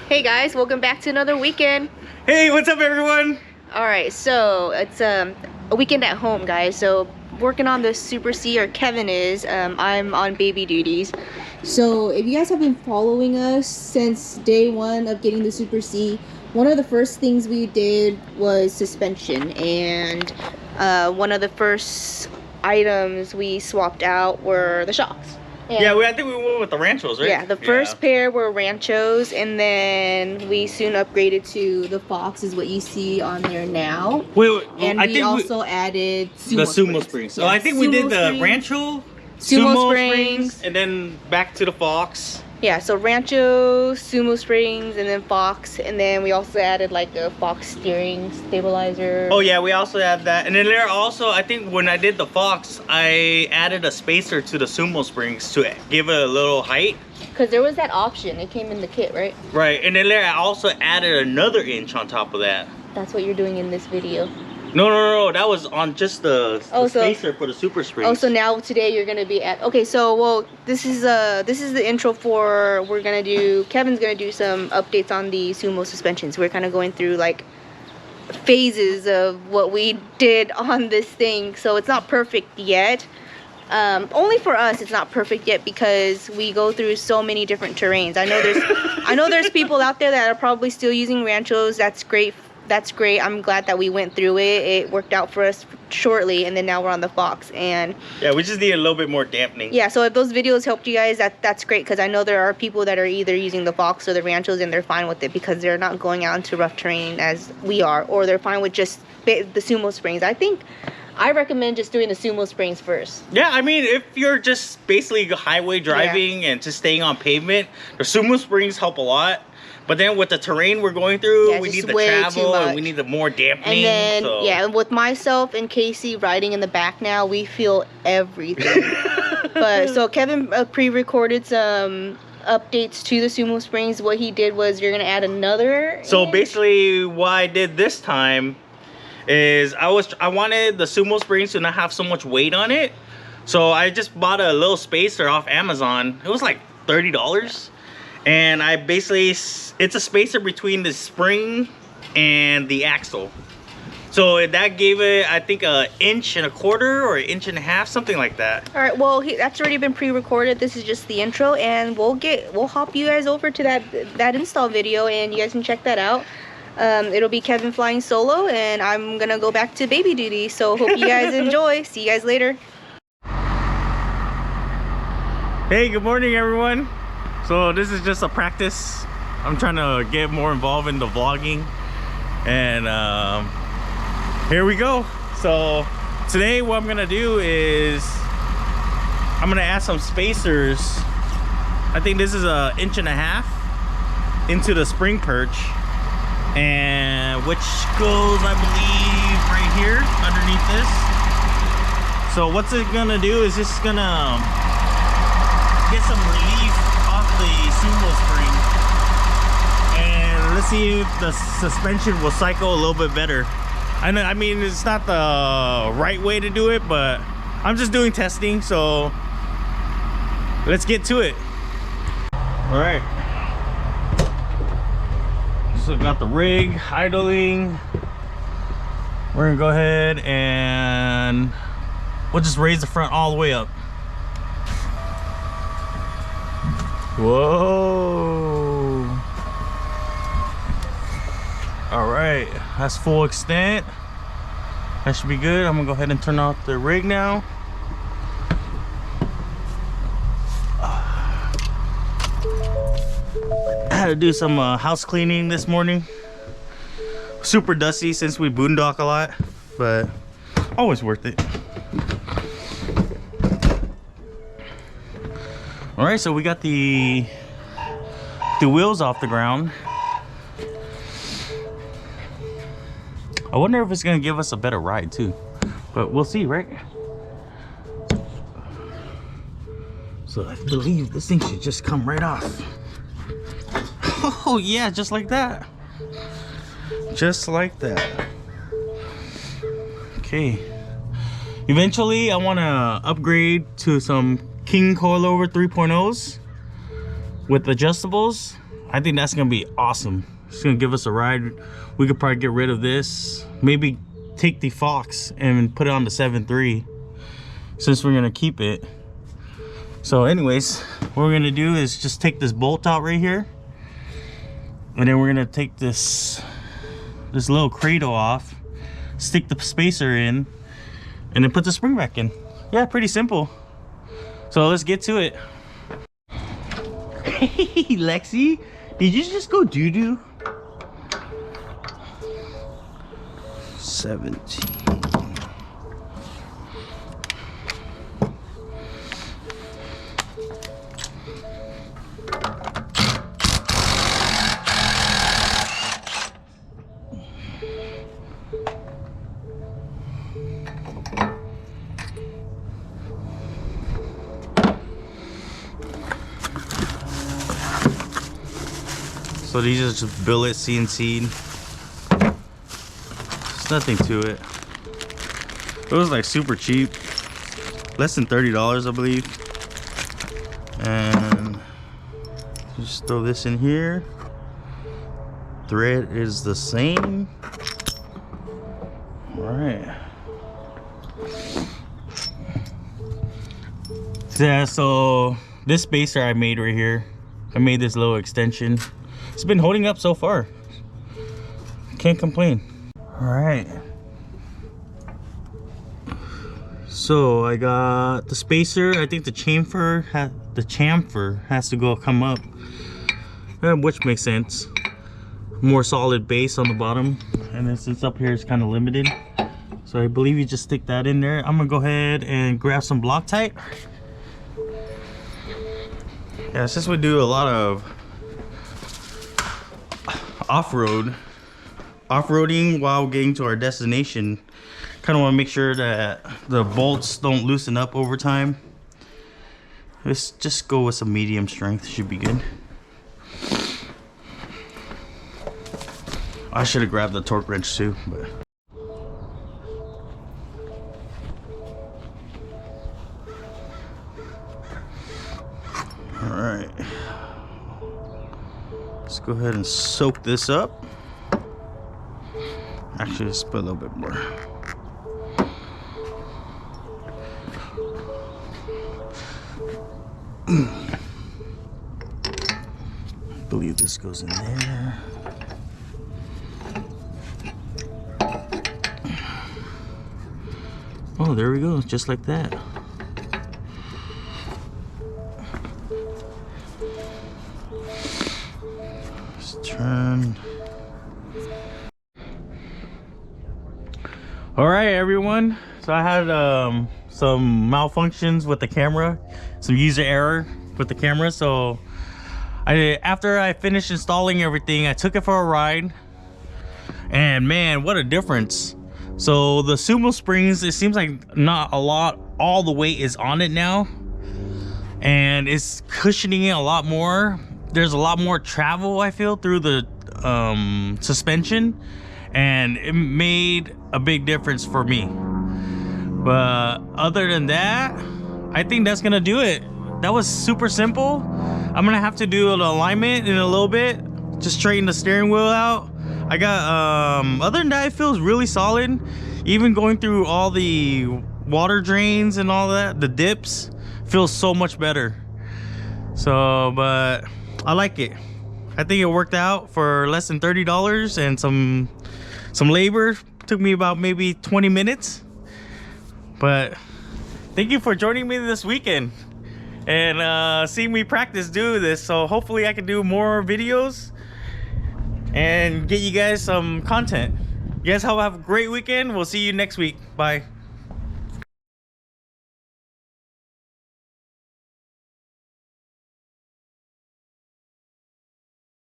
Hey guys, welcome back to another weekend. Hey, what's up everyone? Alright, so it's a weekend at home, guys. So working on the Super C, or Kevin is. I'm on baby duties. So if you guys have been following us since day one of getting the Super C, one of the first things we did was suspension, and one of the first items we swapped out were the shocks. And yeah, I think we went with the Ranchos, right? Yeah, the first pair were Ranchos, and then we soon upgraded to the Fox, is what you see on there now. Wait, and we also added the Sumo springs. So I think we did the Rancho, Sumo springs, and then back to the Fox. Yeah, so Rancho, Sumo springs, and then Fox, and then we also added like a Fox steering stabilizer. Oh yeah, we also had that, and then there also, I think when I did the Fox, I added a spacer to the Sumo springs to give it a little height. Because there was that option, it came in the kit, right? Right, and then there I also added another inch on top of that. That's what you're doing in this video. No, that was on just the spacer for the Super springs. Oh, so now today you're gonna be at, okay, so well, this is the intro for, Kevin's gonna do some updates on the Sumo suspensions. We're kind of going through like phases of what we did on this thing. So it's not perfect yet. Only for us it's not perfect yet because we go through so many different terrains. I know there's people out there that are probably still using Ranchos. That's great. I'm glad that we went through it. It worked out for us shortly, and then now we're on the Fox. And yeah, we just need a little bit more dampening. Yeah, so if those videos helped you guys, that's great, because I know there are people that are either using the Fox or the Ranchos and they're fine with it because they're not going out into rough terrain as we are, or they're fine with just the Sumo springs. I recommend just doing the Sumo springs first. Yeah, I mean, if you're just basically highway driving and just staying on pavement, the Sumo springs help a lot. But then with the terrain we're going through, we need the travel and we need the more dampening. And then, yeah, with myself and Casey riding in the back now, we feel everything. But so Kevin pre-recorded some updates to the Sumo springs. What he did was you're gonna add another. So basically, what I did this time is I wanted the Sumo springs to not have so much weight on it. So I just bought a little spacer off Amazon. It was like $30. And I basically, it's a spacer between the spring and the axle. So that gave it, I think, 1.25 inches or 1.5 inches, something like that. All right, well, that's already been pre-recorded. This is just the intro, and we'll hop you guys over to that install video, and you guys can check that out. It'll be Kevin flying solo, and I'm gonna go back to baby duty. So hope you guys enjoy. See you guys later. Hey, good morning, everyone. So this is just a practice. I'm trying to get more involved in the vlogging, and here we go. So today what I'm gonna do is I'm gonna add some spacers. I think this is 1.5 inches into the spring perch, and which goes, I believe, right here underneath this. So what's it gonna do is just gonna get some relief off the Sumo spring, and let's see if the suspension will cycle a little bit better. I mean, it's not the right way to do it, but I'm just doing testing, so let's get to it. All right, so got the rig idling. We're gonna go ahead and we'll just raise the front all the way up. Whoa. All right, that's full extent. That should be good. I'm gonna go ahead and turn off the rig now. I had to do some house cleaning this morning. Super dusty since we boondock a lot, but always worth it. All right, so we got the wheels off the ground. I wonder if it's gonna give us a better ride too, but we'll see, right? So I believe this thing should just come right off. Oh yeah, just like that. Just like that. Okay. Eventually, I want to upgrade to some King coilover 3.0s with adjustables. I think that's gonna be awesome. It's gonna give us a ride. We could probably get rid of this, maybe take the Fox and put it on the 7.3 since we're gonna keep it. So anyways, what we're gonna do is just take this bolt out right here, and then we're gonna take this little cradle off, stick the spacer in, and then put the spring back in. Yeah, pretty simple. So let's get to it. Hey Lexi, did you just go doo-doo? 17. So these are just billet CNC. There's nothing to it. It was like super cheap, less than $30, I believe. And just throw this in here. Thread is the same. All right. Yeah, so this spacer I made right here, I made this little extension. It's been holding up so far. Can't complain. All right. So I got the spacer. I think the chamfer has to come up, which makes sense. More solid base on the bottom, and then since up here is kind of limited, so I believe you just stick that in there. I'm gonna go ahead and grab some Loctite. Yeah, since we do a lot of off-roading while getting to our destination, kind of want to make sure that the bolts don't loosen up over time. Let's just go with some medium strength, should be good. I should have grabbed the torque wrench too, but all right, let's go ahead and soak this up. Actually, let's put a little bit more. I believe this goes in there. Oh, there we go, just like that. Just turn. All right, everyone. So I had some malfunctions with the camera, some user error with the camera. So after I finished installing everything, I took it for a ride, and man, what a difference. So the Sumo springs, it seems like not all the weight is on it now, and it's cushioning it a lot more. There's a lot more travel, I feel, through the suspension, and it made a big difference for me. But other than that, I think that's gonna do it. That was super simple. I'm gonna have to do an alignment in a little bit, just straighten the steering wheel out. I got other than that, it feels really solid. Even going through all the water drains and all that, the dips, feels so much better. So, but I like it. I think it worked out for less than $30, and some labor. Took me about maybe 20 minutes. But thank you for joining me this weekend and seeing me practice do this. So hopefully I can do more videos and get you guys some content. You guys have a great weekend. We'll see you next week. Bye.